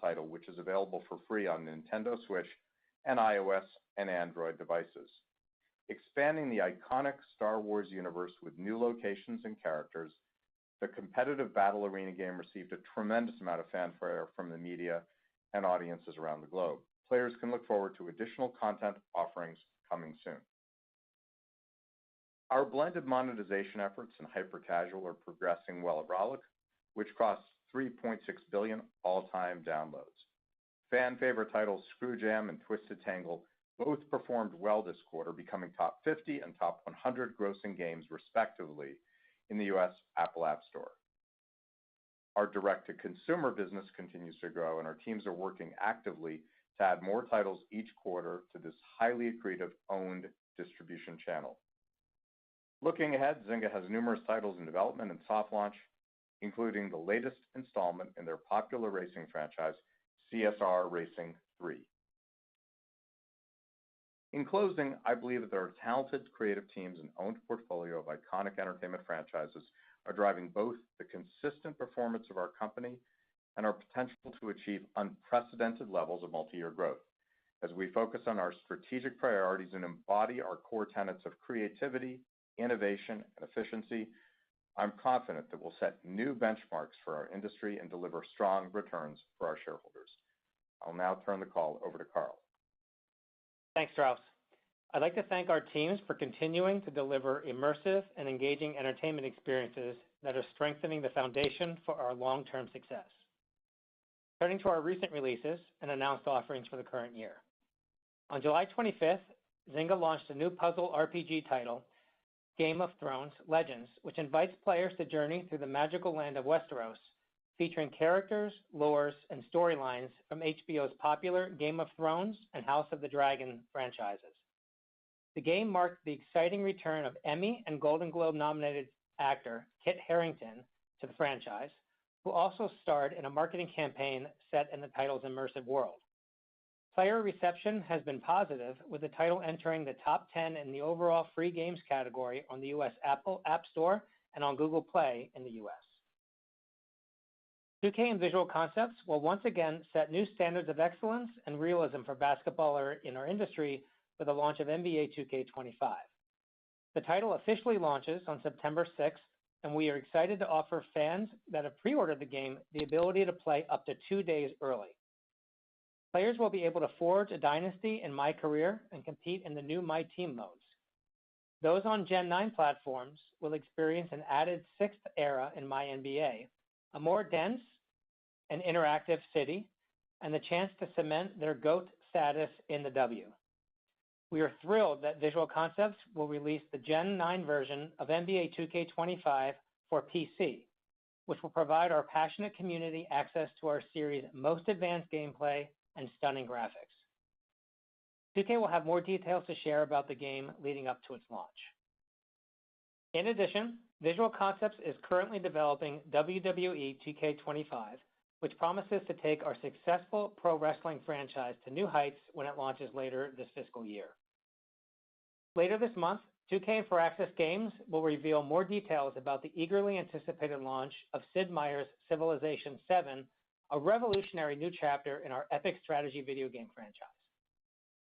title, which is available for free on Nintendo Switch and iOS and Android devices. Expanding the iconic Star Wars universe with new locations and characters, the competitive battle arena game received a tremendous amount of fanfare from the media and audiences around the globe. Players can look forward to additional content offerings coming soon. Our blended monetization efforts in hyper-casual are progressing well at Rollic, which crossed 3.6 billion all-time downloads. Fan favorite titles Screw Jam and Twisted Tangle both performed well this quarter, becoming top 50 and top 100 grossing games respectively in the US Apple App Store. Our direct-to-consumer business continues to grow, and our teams are working actively to add more titles each quarter to this highly accretive owned distribution channel. Looking ahead, Zynga has numerous titles in development and soft launch, including the latest installment in their popular racing franchise, CSR Racing 3. In closing, I believe that our talented creative teams and owned portfolio of iconic entertainment franchises are driving both the consistent performance of our company and our potential to achieve unprecedented levels of multi-year growth. As we focus on our strategic priorities and embody our core tenets of creativity, innovation, and efficiency, I'm confident that we'll set new benchmarks for our industry and deliver strong returns for our shareholders. I'll now turn the call over to Karl. Thanks, Strauss. I'd like to thank our teams for continuing to deliver immersive and engaging entertainment experiences that are strengthening the foundation for our long-term success. Turning to our recent releases and announced offerings for the current year. On July 25th, Zynga launched a new puzzle RPG title, Game of Thrones Legends, which invites players to journey through the magical land of Westeros, featuring characters, lores, and storylines from HBO's popular Game of Thrones and House of the Dragon franchises. The game marked the exciting return of Emmy and Golden Globe nominated actor Kit Harington to the franchise, who also starred in a marketing campaign set in the title's immersive world. Player reception has been positive, with the title entering the top 10 in the overall free games category on the US Apple App Store and on Google Play in the US. 2K and Visual Concepts will once again set new standards of excellence and realism for basketball in our industry with the launch of NBA 2K25. The title officially launches on September 6th, and we are excited to offer fans that have pre-ordered the game the ability to play up to 2 days early. Players will be able to forge a dynasty in My Career and compete in the new My Team modes. Those on Gen 9 platforms will experience an added 6th era in My NBA, a more dense and interactive city, and the chance to cement their GOAT status in the W. We are thrilled that Visual Concepts will release the Gen 9 version of NBA 2K25 for PC, which will provide our passionate community access to our series' most advanced gameplay and stunning graphics. 2K will have more details to share about the game leading up to its launch. In addition, Visual Concepts is currently developing WWE 2K25, which promises to take our successful pro wrestling franchise to new heights when it launches later this fiscal year. Later this month, 2K and Firaxis Games will reveal more details about the eagerly anticipated launch of Sid Meier's Civilization VII, a revolutionary new chapter in our epic strategy video game franchise.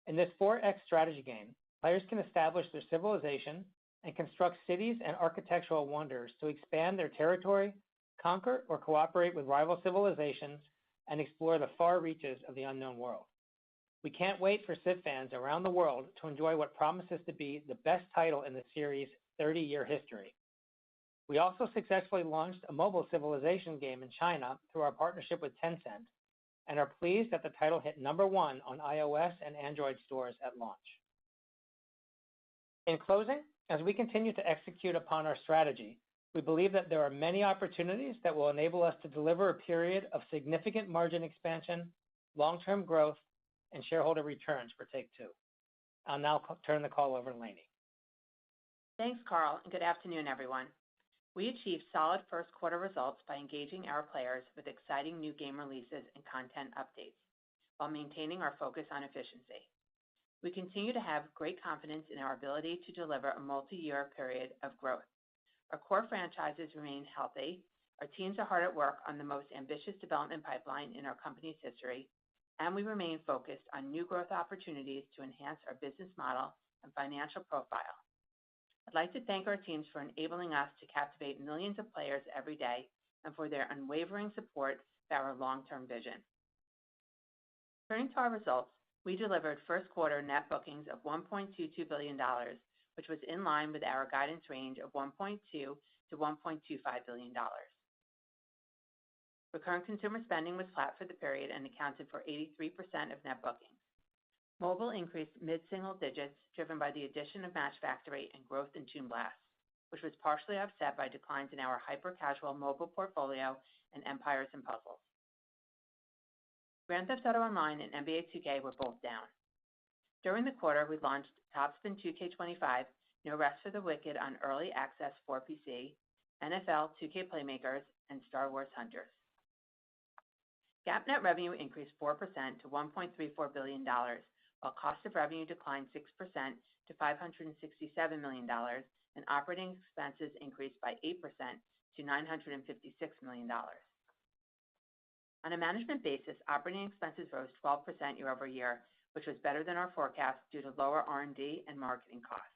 In this 4X strategy game, players can establish their civilization and construct cities and architectural wonders to expand their territory, conquer or cooperate with rival civilizations, and explore the far reaches of the unknown world. We can't wait for Civ fans around the world to enjoy what promises to be the best title in the series' 30-year history. We also successfully launched a mobile Civilization game in China through our partnership with Tencent, and are pleased that the title hit #1 on iOS and Android stores at launch. In closing, as we continue to execute upon our strategy, we believe that there are many opportunities that will enable us to deliver a period of significant margin expansion, long-term growth, and shareholder returns for Take-Two. I'll now turn the call over to Lainie. Thanks, Karl, and good afternoon, everyone. We achieved solid first quarter results by engaging our players with exciting new game releases and content updates, while maintaining our focus on efficiency. We continue to have great confidence in our ability to deliver a multi-year period of growth. Our core franchises remain healthy, Our teams are hard at work on the most ambitious development pipeline in our company's history, and we remain focused on new growth opportunities to enhance our business model and financial profile. I'd like to thank our teams for enabling us to captivate millions of players every day and for their unwavering support for our long-term vision. Turning to our results, we delivered first quarter net bookings of $1.22 billion, which was in line with our guidance range of $1.2 to $1.25 billion. Recurrent consumer spending was flat for the period and accounted for 83% of net bookings. Mobile increased mid-single digits, driven by the addition of Match Factory and growth in Toon Blast, which was partially offset by declines in our hyper-casual mobile portfolio and Empires & Puzzles. Grand Theft Auto Online and NBA 2K were both down. During the quarter, we launched Top Spin 2K25, No Rest for the Wicked on Early Access for PC, NFL 2K Playmakers, and Star Wars Hunters. GAAP net revenue increased 4% to $1.34 billion, while cost of revenue declined 6% to $567 million, and operating expenses increased by 8% to $956 million. On a management basis, operating expenses rose 12% year-over-year, which was better than our forecast due to lower R&D and marketing costs.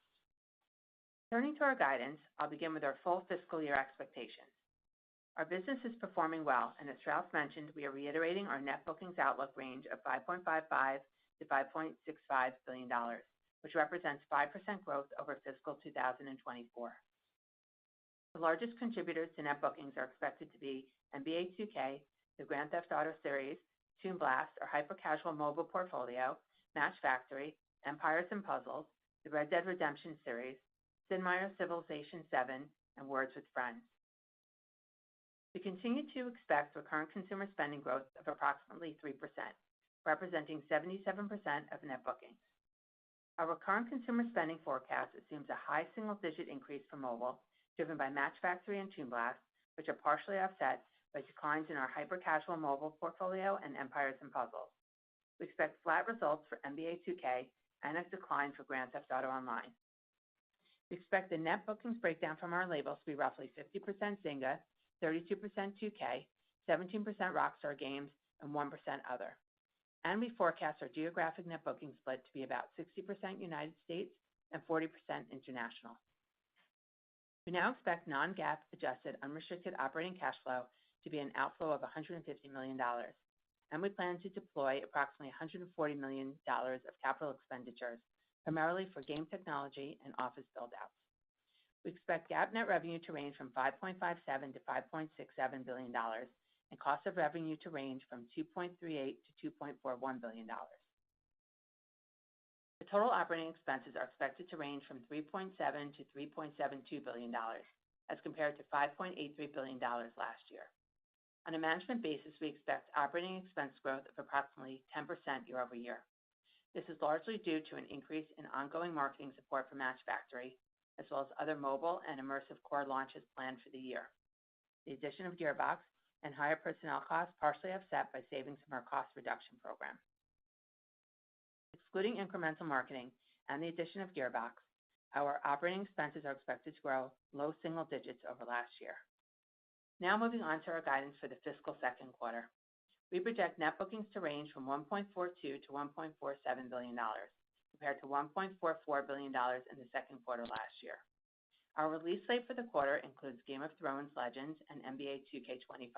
Turning to our guidance, I'll begin with our full fiscal year expectations. Our business is performing well, and as Strauss mentioned, we are reiterating our net bookings outlook range of $5.55 to $5.65 billion, which represents 5% growth over fiscal 2024. The largest contributors to net bookings are expected to be NBA 2K, the Grand Theft Auto series, Toon Blast, our hyper-casual mobile portfolio, Match Factory, Empires & Puzzles, the Red Dead Redemption series, Sid Meier's Civilization VII, and Words with Friends. We continue to expect recurrent consumer spending growth of approximately 3%, representing 77% of net bookings. Our recurrent consumer spending forecast assumes a high single-digit increase for mobile, driven by Match Factory and Toon Blast, which are partially offset by declines in our hyper-casual mobile portfolio and Empires & Puzzles. We expect flat results for NBA 2K and a decline for Grand Theft Auto Online. We expect the net bookings breakdown from our labels to be roughly 50% Zynga, 32% 2K, 17% Rockstar Games, and 1% other. And we forecast our geographic net booking split to be about 60% United States and 40% international. We now expect non-GAAP adjusted unrestricted operating cash flow to be an outflow of $150 million, and we plan to deploy approximately $140 million of capital expenditures, primarily for game technology and office build-outs. We expect GAAP net revenue to range from $5.57 to $5.67 billion, and cost of revenue to range from $2.38 to $2.41 billion. The total operating expenses are expected to range from $3.7 to $3.72 billion, as compared to $5.83 billion last year. On a management basis, we expect operating expense growth of approximately 10% year-over-year. This is largely due to an increase in ongoing marketing support for Match Factory, as well as other mobile and immersive core launches planned for the year. The addition of Gearbox and higher personnel costs partially offset by savings from our cost reduction program. Excluding incremental marketing and the addition of Gearbox, our operating expenses are expected to grow low single digits over last year. Now moving on to our guidance for the fiscal second quarter. We project net bookings to range from $1.42 to $1.47 billion, compared to $1.44 billion in the second quarter last year. Our release slate for the quarter includes Game of Thrones Legends and NBA 2K25.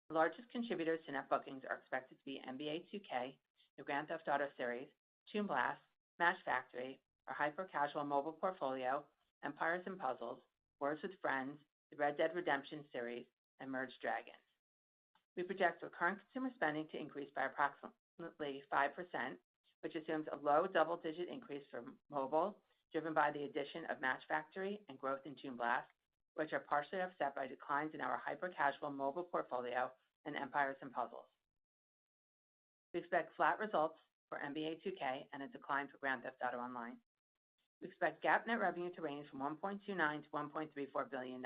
The largest contributors to net bookings are expected to be NBA 2K, the Grand Theft Auto series, Toon Blast, Match Factory, our hyper-casual mobile portfolio, Empires & Puzzles, Words with Friends, the Red Dead Redemption series, and Merge Dragons. We project recurrent consumer spending to increase by approximately 5%, which assumes a low double-digit increase for mobile, driven by the addition of Match Factory and growth in Toon Blast, which are partially offset by declines in our hyper-casual mobile portfolio and Empires & Puzzles. We expect flat results for NBA 2K and a decline for Grand Theft Auto Online. We expect GAAP net revenue to range from $1.29 to $1.34 billion.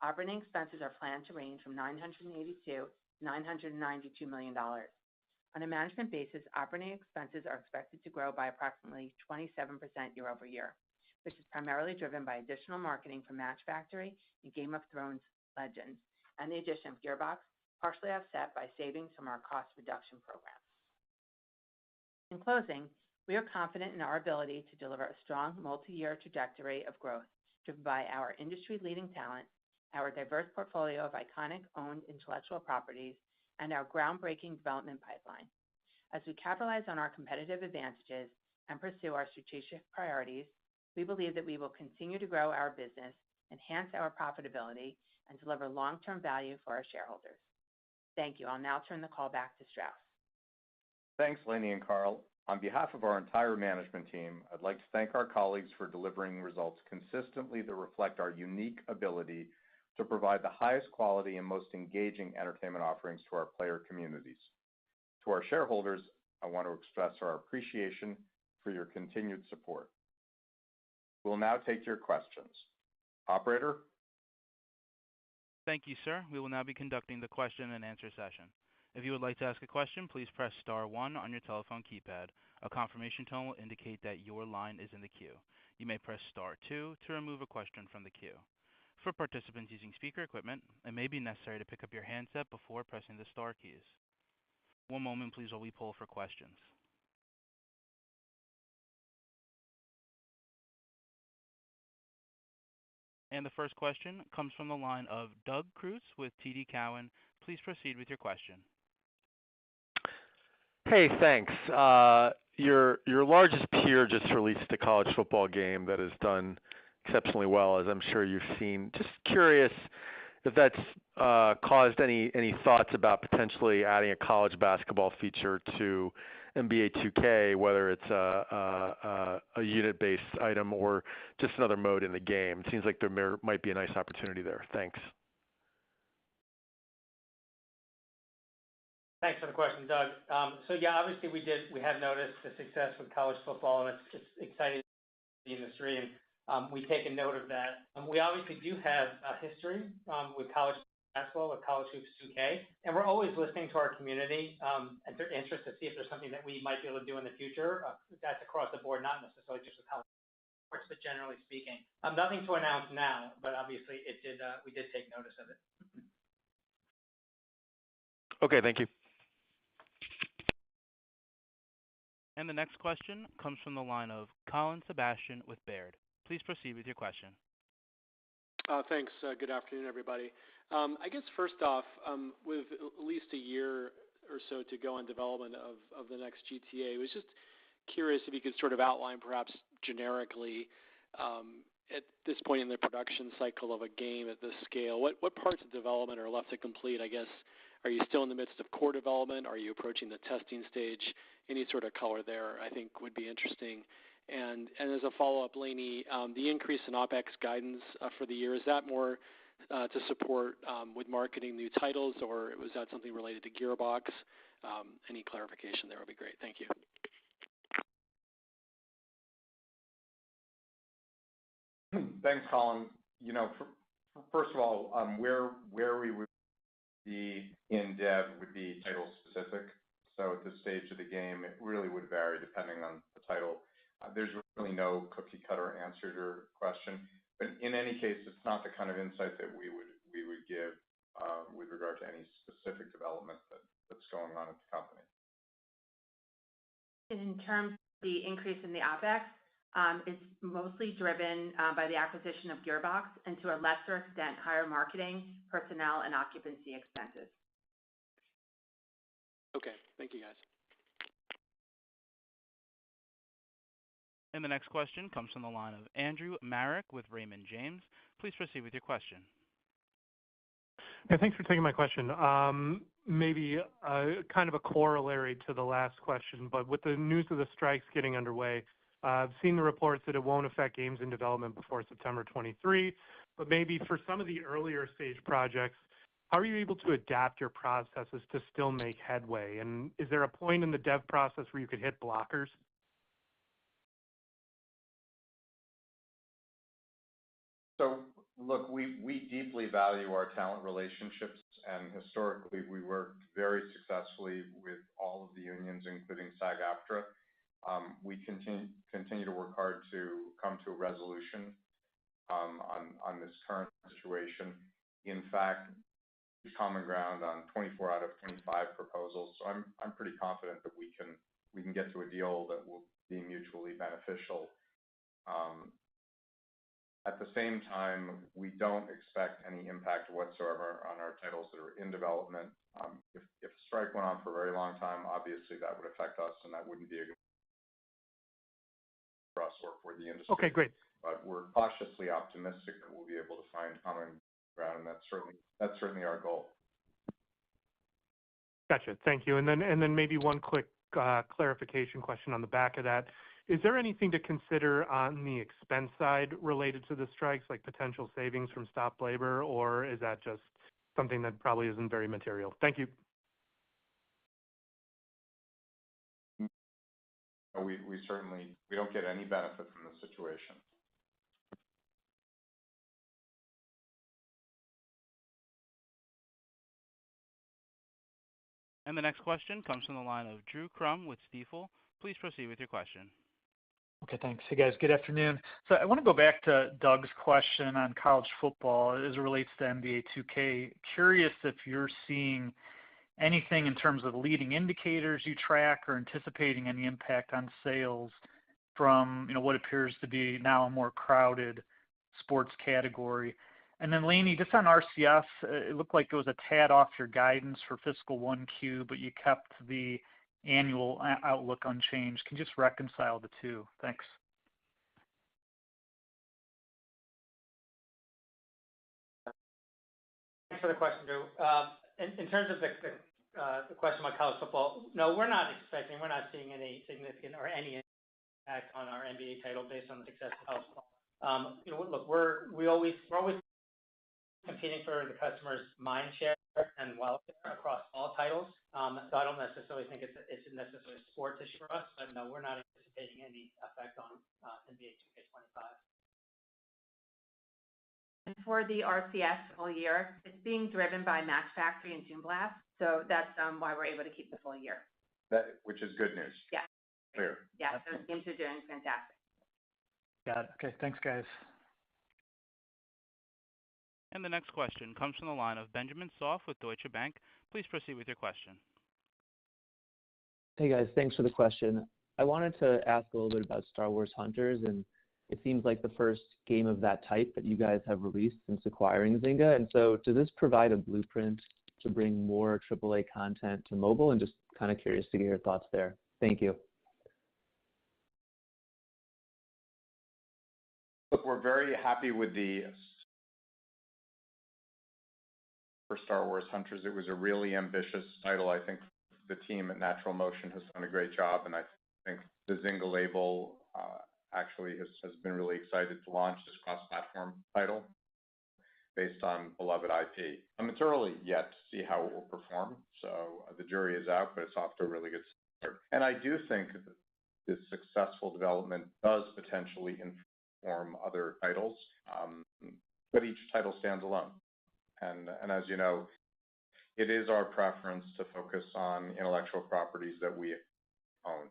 Operating expenses are planned to range from $982 to $992 million. On a management basis, operating expenses are expected to grow by approximately 27% year-over-year, which is primarily driven by additional marketing from Match Factory and Game of Thrones Legends, and the addition of Gearbox, partially offset by savings from our cost reduction program. In closing, we are confident in our ability to deliver a strong multi-year trajectory of growth driven by our industry-leading talent, our diverse portfolio of iconic owned intellectual properties, and our groundbreaking development pipeline. As we capitalize on our competitive advantages and pursue our strategic priorities, we believe that we will continue to grow our business, enhance our profitability, and deliver long-term value for our shareholders. Thank you. I'll now turn the call back to Strauss. Thanks, Lainie and Carl. On behalf of our entire management team, I'd like to thank our colleagues for delivering results consistently that reflect our unique ability to provide the highest quality and most engaging entertainment offerings to our player communities. To our shareholders, I want to express our appreciation for your continued support. We'll now take your questions. Operator? Thank you, sir. We will now be conducting the question and answer session. If you would like to ask a question, please press star one on your telephone keypad. A confirmation tone will indicate that your line is in the queue. You may press star two to remove a question from the queue. For participants using speaker equipment, it may be necessary to pick up your handset before pressing the star keys. One moment, please, while we poll for questions. And the first question comes from the line of Doug Creutz with TD Cowen. Please proceed with your question. Hey, thanks. Your largest peer just released a college football game that has done exceptionally well, as I'm sure you've seen. Just curious if that's caused any thoughts about potentially adding a college basketball feature to NBA 2K, whether it's a unit-based item or just another mode in the game. It seems like there might be a nice opportunity there. Thanks. Thanks for the question, Doug. So yeah, obviously we have noticed the success with college football, and it's exciting the industry, and we've taken note of that. We obviously do have a history with college basketball, with College Hoops 2K, and we're always listening to our community and their interest to see if there's something that we might be able to do in the future. That's across the board, not necessarily just with college sports, but generally speaking. Nothing to announce now, but obviously we did take notice of it. Okay, thank you. And the next question comes from the line of Colin Sebastian with Baird. Please proceed with your question. Thanks. Good afternoon, everybody. I guess first off, with at least a year or so to go on development of the next GTA, I was just curious if you could sort of outline perhaps generically at this point in the production cycle of a game at this scale, what parts of development are left to complete, I guess. Are you still in the midst of core development? Are you approaching the testing stage? Any sort of color there I think would be interesting. And as a follow-up, Lainie, the increase in OPEX guidance for the year, is that more to support with marketing new titles, or was that something related to Gearbox? Any clarification there would be great. Thank you. Thanks, Colin. First of all, where we would be in dev would be title specific. So at this stage of the game, it really would vary depending on the title. There's really no cookie cutter answer to your question, but in any case, it's not the kind of insight that we would give with regard to any specific development that's going on at the company. In terms of the increase in the OPEX, it's mostly driven by the acquisition of Gearbox and to a lesser extent, higher marketing, personnel, and occupancy expenses. Okay, thank you guys. And the next question comes from the line of Andrew Marok with Raymond James. Please proceed with your question. Yeah, thanks for taking my question. Maybe kind of a corollary to the last question, but with the news of the strikes getting underway, I've seen the reports that it won't affect games in development before September 23, but maybe for some of the earlier stage projects, how are you able to adapt your processes to still make headway? And is there a point in the dev process where you could hit blockers? So, look, we deeply value our talent relationships, and historically we worked very successfully with all of the unions, including SAG-AFTRA. We continue to work hard to come to a resolution on this current situation. In fact, common ground on 24 out of 25 proposals. So I'm pretty confident that we can get to a deal that will be mutually beneficial. At the same time, we don't expect any impact whatsoever on our titles that are in development. If a strike went on for a very long time, obviously that would affect us, and that wouldn't be a good for us or for the industry. Okay, great. But we're cautiously optimistic that we'll be able to find common ground, and that's certainly our goal. Gotcha. Thank you. And then maybe one quick clarification question on the back of that. Is there anything to consider on the expense side related to the strikes, like potential savings from stopped labor, or is that just something that probably isn't very material? Thank you. We don't get any benefit from the situation. And the next question comes from the line of Drew Crum with Stifel. Please proceed with your question. Okay, thanks. Hey, guys. Good afternoon. So I want to go back to Doug's question on college football as it relates to NBA 2K. Curious if you're seeing anything in terms of leading indicators you track or anticipating any impact on sales from, what appears to be now a more crowded sports category. And then, Lainie, just on RCS, it looked like it was a tad off your guidance for fiscal 1Q, but you kept the annual outlook unchanged. Can you just reconcile the two? Thanks. Thanks for the question, Drew. In terms of the question about college football, no, we're not seeing any significant or any impact on our NBA title based on the success of college football. Look, we're always competing for the customer's mind share and wallet share across all titles. So I don't necessarily think it's necessarily a sports issue for us, but no, we're not anticipating any effect on NBA 2K25. And for the RCS full year, it's being driven by Match Factory and Toon Blast, so that's why we're able to keep the full year. Which is good news. Yeah. Clear. Yeah, those games are doing fantastic. Got it. Okay, thanks, guys. And the next question comes from the line of Benjamin Soff with Deutsche Bank. Please proceed with your question. Hey guys, thanks for the question. I wanted to ask a little bit about Star Wars Hunters, and it seems like the first game of that type that you guys have released since acquiring Zynga. And so does this provide a blueprint to bring more AAA content to mobile? And just kind of curious to get your thoughts there. Thank you. Look, we're very happy with for Star Wars Hunters. It was a really ambitious title. I think the team at Natural Motion has done a great job, and I think the Zynga label actually has been really excited to launch this cross-platform title based on beloved IP. It's early yet to see how it will perform, so the jury is out, but it's off to a really good start. And I do think that this successful development does potentially inform other titles, but each title stands alone. And as you know, it is our preference to focus on intellectual properties that we own.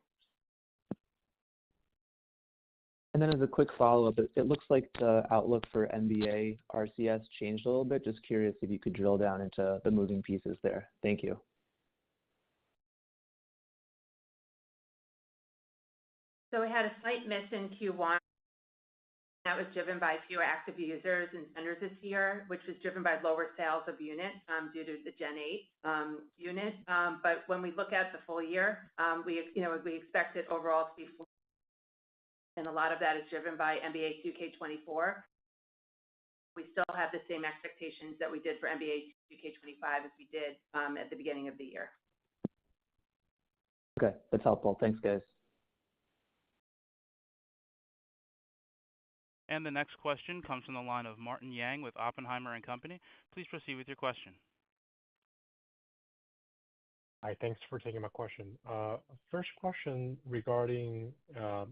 And then as a quick follow-up, it looks like the outlook for NBA RCS changed a little bit. Just curious if you could drill down into the moving pieces there. Thank you. So we had a slight miss in Q1. That was driven by fewer active users and vendors this year, which was driven by lower sales of units due to the Gen 8 unit. But when we look at the full year, we expect it overall to be full, and a lot of that is driven by NBA 2K24. We still have the same expectations that we did for NBA 2K25 as we did at the beginning of the year. Okay, that's helpful. Thanks, guys. And the next question comes from the line of Martin Yang with Oppenheimer & Company. Please proceed with your question. Hi, thanks for taking my question. First question regarding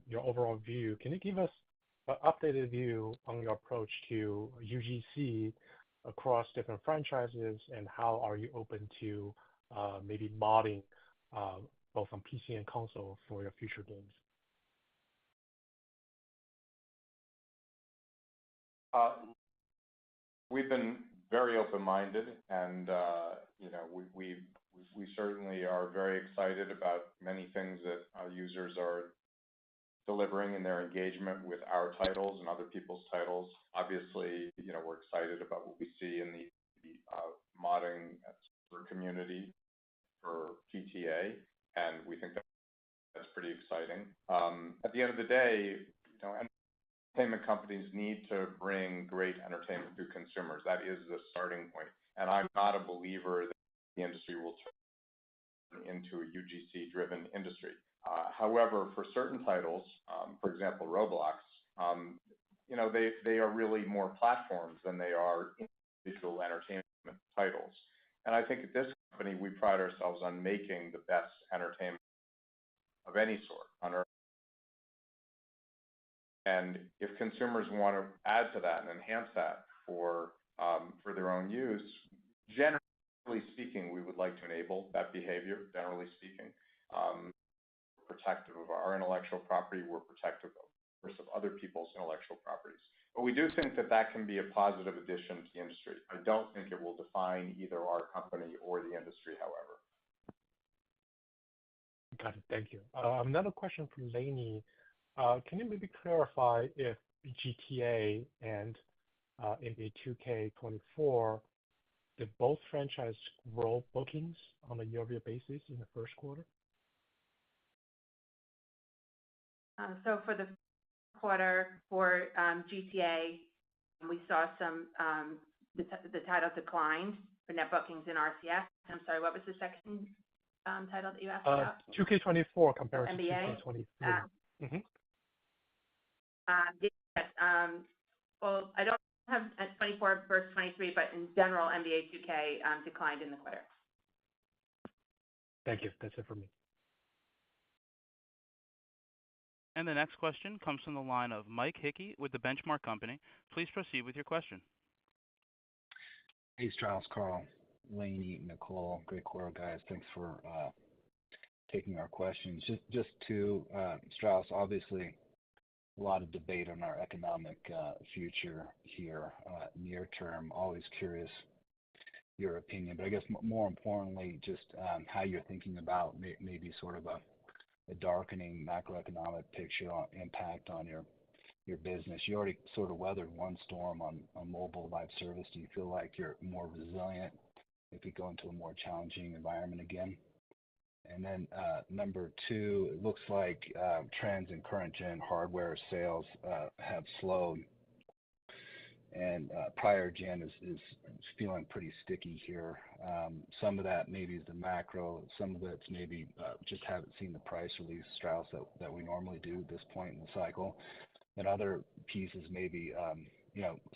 your overall view. Can you give us an updated view on your approach to UGC across different franchises, and how are you open to maybe modding both on PC and console for your future games? We've been very open-minded, and we certainly are very excited about many things that our users are delivering in their engagement with our titles and other people's titles. Obviously, we're excited about what we see in the modding community for GTA, and we think that's pretty exciting. At the end of the day, entertainment companies need to bring great entertainment to consumers. That is the starting point. And I'm not a believer that the industry will turn into a UGC-driven industry. However, for certain titles, for example, Roblox, they are really more platforms than they are individual entertainment titles. And I think at this company, we pride ourselves on making the best entertainment of any sort on Earth. And if consumers want to add to that and enhance that for their own use, generally speaking, we would like to enable that behavior, generally speaking. Protective of our intellectual property, we're protective of other people's intellectual properties. But we do think that that can be a positive addition to the industry. I don't think it will define either our company or the industry, however. Got it. Thank you. Another question from Lainey. Can you maybe clarify if GTA and NBA 2K24, did both franchise grow bookings on a year-over-year basis in the first quarter? So for the quarter for GTA, we saw some the title declined for net bookings in RCS. I'm sorry, what was the second title that you asked about? 2K24 compared to NBA? 2K23. Yes. Well, I don't have 24 versus 23, but in general, NBA 2K declined in the quarter. Thank you. That's it for me. And the next question comes from the line of Mike Hickey with The Benchmark Company. Please proceed with your question. Hey, Strauss, Carl, Lainey, Nicole, great quarter, guys. Thanks for taking our questions. Just to Strauss, obviously, a lot of debate on our economic future here, near term. Always curious your opinion, but I guess more importantly, just how you're thinking about maybe sort of a darkening macroeconomic picture impact on your business. You already sort of weathered one storm on mobile live service. Do you feel like you're more resilient if we go into a more challenging environment again? And then number two, it looks like trends in current gen hardware sales have slowed, and prior gen is feeling pretty sticky here. Some of that maybe is the macro, some of it's maybe just haven't seen the price release, Strauss, that we normally do at this point in the cycle. And other pieces maybe,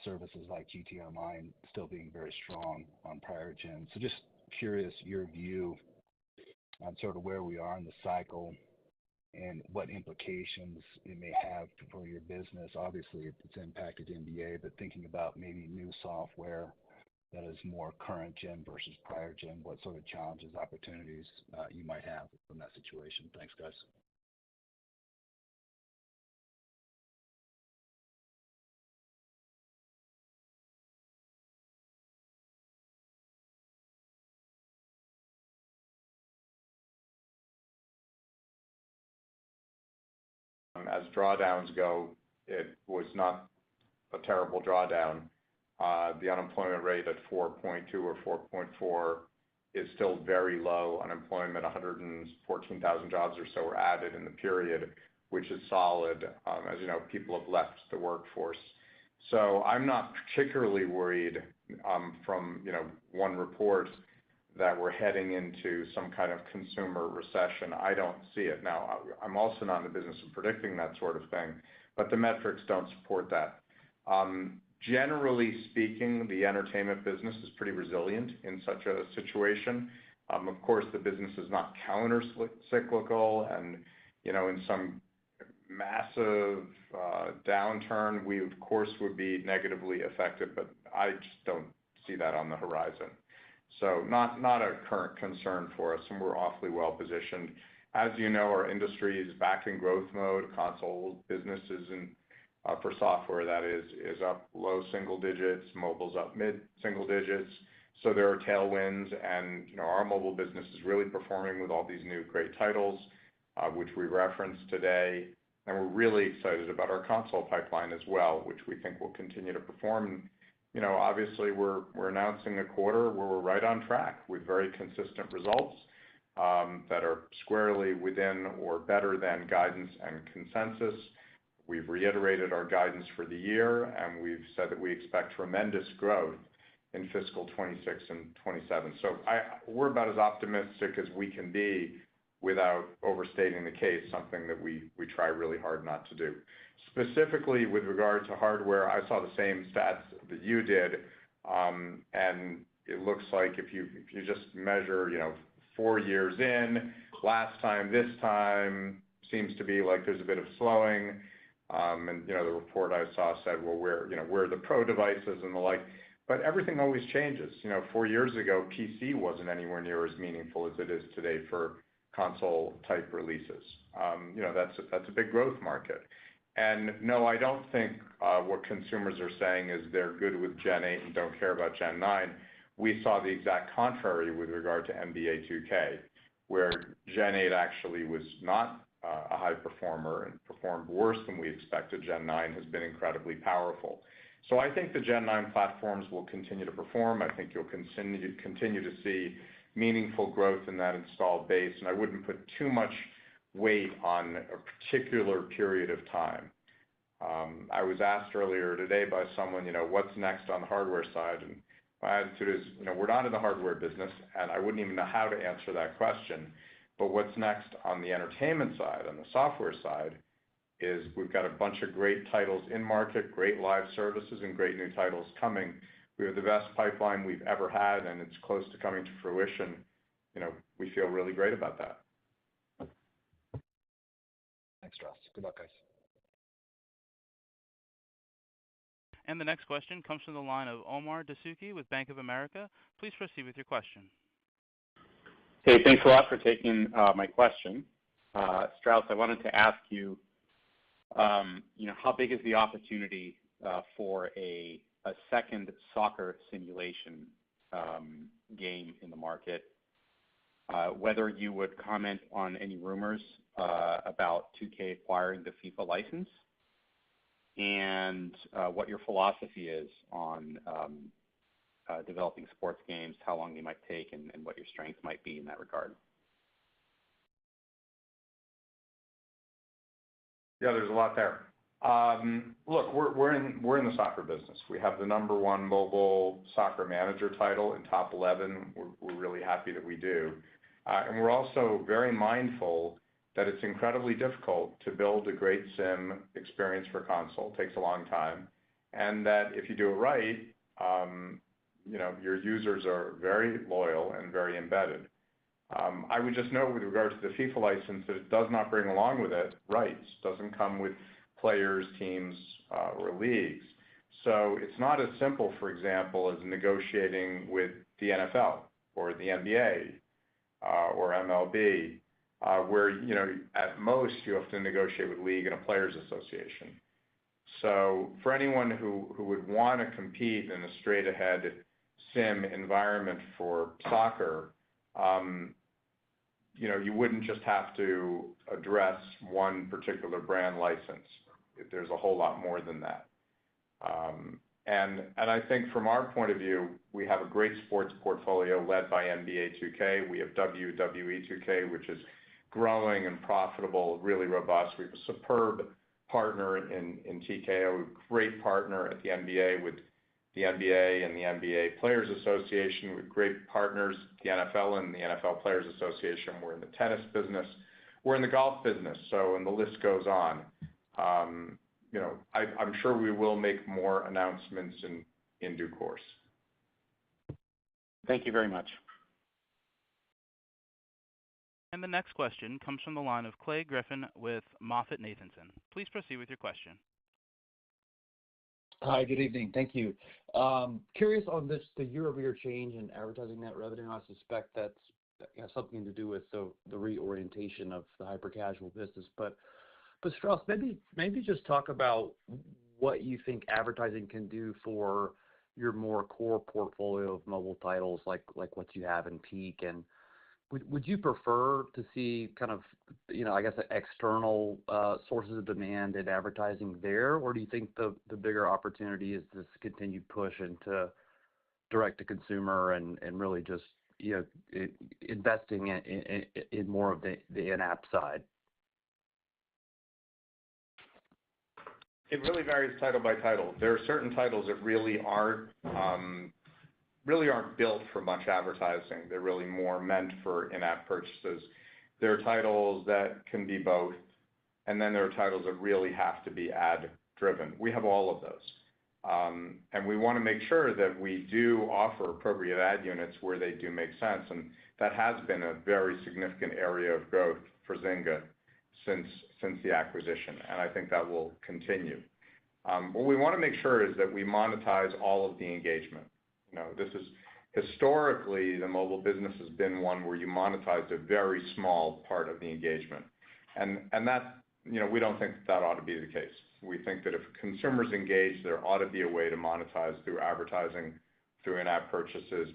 services like GTA Online still being very strong on prior gen. So just curious your view on sort of where we are in the cycle and what implications it may have for your business. Obviously, it's impacted NBA, but thinking about maybe new software that is more current gen versus prior gen, what sort of challenges, opportunities you might have from that situation. Thanks, guys. As drawdowns go, it was not a terrible drawdown. The unemployment rate at 4.2 or 4.4 is still very low. Unemployment, 114,000 jobs or so were added in the period, which is solid. As you know, people have left the workforce. So I'm not particularly worried from one report that we're heading into some kind of consumer recession. I don't see it. Now, I'm also not in the business of predicting that sort of thing, but the metrics don't support that. Generally speaking, the entertainment business is pretty resilient in such a situation. Of course, the business is not counter-cyclical, and in some massive downturn, we of course would be negatively affected, but I just don't see that on the horizon. So not a current concern for us, and we're awfully well positioned. As you know, our industry is back in growth mode. Console business is in For software, that is up low single digits, mobile's up mid-single digits. So there are tailwinds, and our mobile business is really performing with all these new great titles, which we referenced today. And we're really excited about our console pipeline as well, which we think will continue to perform. Obviously, we're announcing a quarter where we're right on track with very consistent results that are squarely within or better than guidance and consensus. We've reiterated our guidance for the year, and we've said that we expect tremendous growth in fiscal 26 and 27. So we're about as optimistic as we can be without overstating the case, something that we try really hard not to do. Specifically with regard to hardware, I saw the same stats that you did, and it looks like if you just measure, 4 years in, last time, this time, seems to be like there's a bit of slowing. And the report I saw said, well, where are the pro devices and the like? But everything always changes. 4 years ago, PC wasn't anywhere near as meaningful as it is today for console type releases. That's a big growth market. And no, I don't think what consumers are saying is they're good with Gen 8 and don't care about Gen 9. We saw the exact contrary with regard to NBA 2K, where Gen 8 actually was not a high performer and performed worse than we expected. Gen 9 has been incredibly powerful. So I think the Gen 9 platforms will continue to perform. I think you'll continue to see meaningful growth in that installed base, and I wouldn't put too much weight on a particular period of time. I was asked earlier today by someone, what's next on the hardware side? And my attitude is, we're not in the hardware business, and I wouldn't even know how to answer that question. But what's next on the entertainment side, on the software side, is we've got a bunch of great titles in market, great live services, and great new titles coming. We have the best pipeline we've ever had, and it's close to coming to fruition. We feel really great about that. Thanks, Strauss. Good luck, guys. And the next question comes from the line of Omar Dessouky with Bank of America. Please proceed with your question. Hey, thanks a lot for taking my question. Strauss, I wanted to ask you, how big is the opportunity for a second soccer simulation game in the market? Whether you would comment on any rumors about 2K acquiring the FIFA license, and what your philosophy is on developing sports games, how long they might take, and what your strength might be in that regard. Yeah, there's a lot there. Look, we're in the soccer business. We have the number one mobile soccer manager title in top 11. We're really happy that we do. And we're also very mindful that it's incredibly difficult to build a great sim experience for console. It takes a long time. And that if you do it right, your users are very loyal and very embedded. I would just note with regard to the FIFA license that it does not bring along with it rights. It doesn't come with players, teams, or leagues. So it's not as simple, for example, as negotiating with the NFL or the NBA or MLB, where at most you have to negotiate with league and a players association. So for anyone who would want to compete in a straight-ahead sim environment for soccer, you wouldn't just have to address one particular brand license. There's a whole lot more than that. And I think from our point of view, we have a great sports portfolio led by NBA 2K. We have WWE 2K, which is growing and profitable, really robust. We have a superb partner in TKO, a great partner at the NBA with the NBA and the NBA Players Association, with great partners, the NFL and the NFL Players Association. We're in the tennis business. We're in the golf business, and the list goes on. I'm sure we will make more announcements in due course. Thank you very much. And the next question comes from the line of Clay Griffin with MoffettNathanson. Please proceed with your question. Hi, good evening. Thank you. Curious on the year-over-year change in advertising net revenue. I suspect that's something to do with the reorientation of the hyper-casual business. But But Strauss, maybe just talk about what you think advertising can do for your more core portfolio of mobile titles, like what you have in Peak. And would you prefer to see kind of, I guess, external sources of demand and advertising there, or do you think the bigger opportunity is this continued push into direct to consumer and really just investing in more of the in-app side? It really varies title by title. There are certain titles that really aren't built for much advertising. They're really more meant for in-app purchases. There are titles that can be both, and then there are titles that really have to be ad-driven. We have all of those. And we want to make sure that we do offer appropriate ad units where they do make sense, and that has been a very significant area of growth for Zynga since the acquisition, and I think that will continue. What we want to make sure is that we monetize all of the engagement. This is historically, the mobile business has been one where you monetize a very small part of the engagement, and that we don't think that ought to be the case. We think that if consumers engage, there ought to be a way to monetize through advertising, through in-app purchases,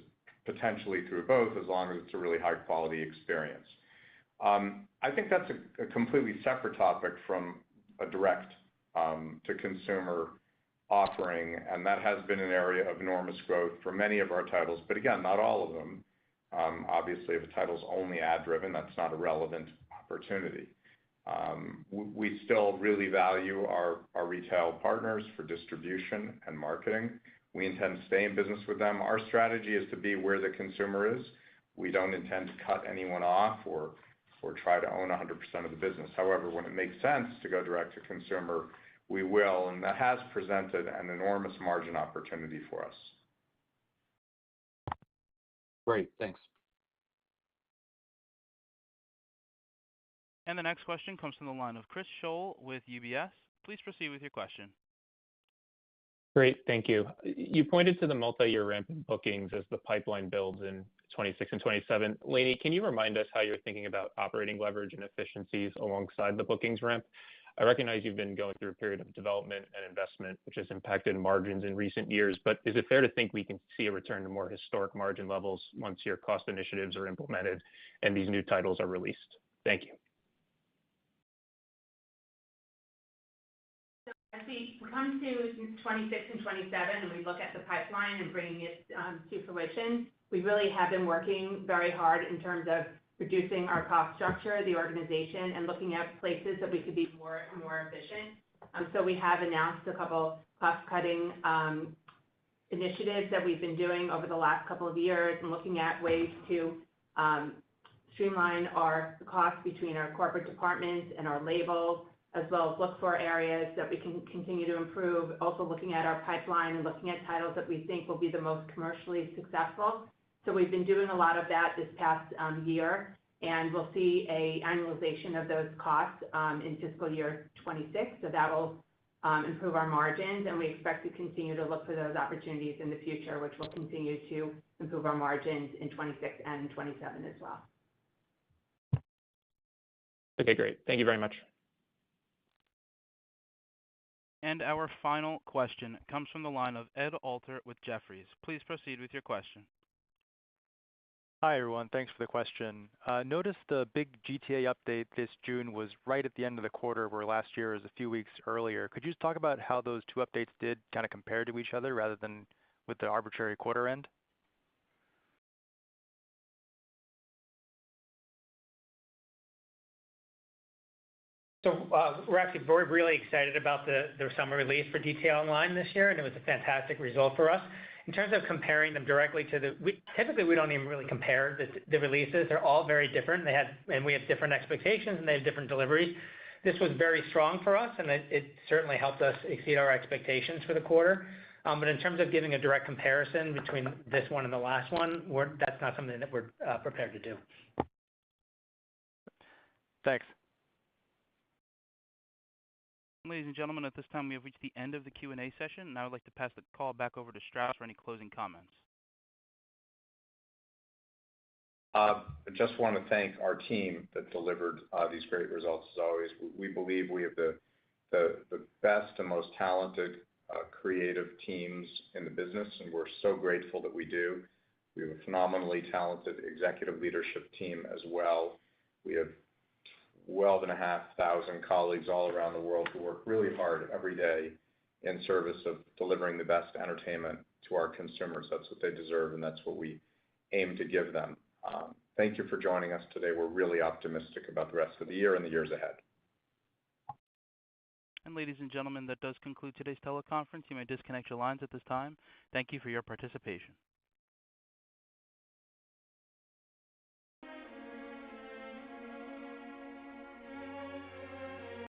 potentially through both, as long as it's a really high-quality experience. I think that's a completely separate topic from a direct to consumer offering, and that has been an area of enormous growth for many of our titles, but again, not all of them. Obviously, if a title's only ad-driven, that's not a relevant opportunity. We still really value our retail partners for distribution and marketing. We intend to stay in business with them. Our strategy is to be where the consumer is. We don't intend to cut anyone off or try to own 100% of the business. However, when it makes sense to go direct to consumer, we will, and that has presented an enormous margin opportunity for us. Great, thanks. And the next question comes from the line of Chris Schoell with UBS. Please proceed with your question. Great, thank you. You pointed to the multi-year ramp in bookings as the pipeline builds in 26 and 27. Lainie, can you remind us how you're thinking about operating leverage and efficiencies alongside the bookings ramp? I recognize you've been going through a period of development and investment, which has impacted margins in recent years, but is it fair to think we can see a return to more historic margin levels once your cost initiatives are implemented and these new titles are released? Thank you. As we come to 26 and 27 and we look at the pipeline and bringing it to fruition, we really have been working very hard in terms of reducing our cost structure, the organization, and looking at places that we could be more efficient. So we have announced a couple cost-cutting initiatives that we've been doing over the last couple of years and looking at ways to streamline the costs between our corporate departments and our labels, as well as look for areas that we can continue to improve, also looking at our pipeline and looking at titles that we think will be the most commercially successful. So we've been doing a lot of that this past year, and we'll see an annualization of those costs in fiscal year 26. So that will improve our margins, and we expect to continue to look for those opportunities in the future, which will continue to improve our margins in 26 and 27 as well. Okay, great. Thank you very much. And our final question comes from the line of Ed Alter with Jefferies. Please proceed with your question. Hi, everyone. Thanks for the question. Noticed the big GTA update this June was right at the end of the quarter, where last year was a few weeks earlier. Could you just talk about how those two updates did kind of compare to each other rather than with the arbitrary quarter end? So we're actually really excited about the summer release for GTA Online this year, and it was a fantastic result for us. In terms of comparing them directly to typically we don't even really compare the releases. They're all very different. And we have different expectations, and they have different deliveries. This was very strong for us, and it certainly helped us exceed our expectations for the quarter. But in terms of giving a direct comparison between this one and the last one, that's not something that we're prepared to do. Thanks. Ladies and gentlemen, at this time we have reached the end of the Q&A session, and I would like to pass the call back over to Strauss for any closing comments. I just want to thank our team that delivered these great results as always. We believe we have the best and most talented creative teams in the business, and we're so grateful that we do. We have a phenomenally talented executive leadership team as well. We have 12,500 colleagues all around the world who work really hard every day in service of delivering the best entertainment to our consumers. That's what they deserve, and that's what we aim to give them. Thank you for joining us today. We're really optimistic about the rest of the year and the years ahead. And ladies and gentlemen, that does conclude today's teleconference. You may disconnect your lines at this time. Thank you for your participation.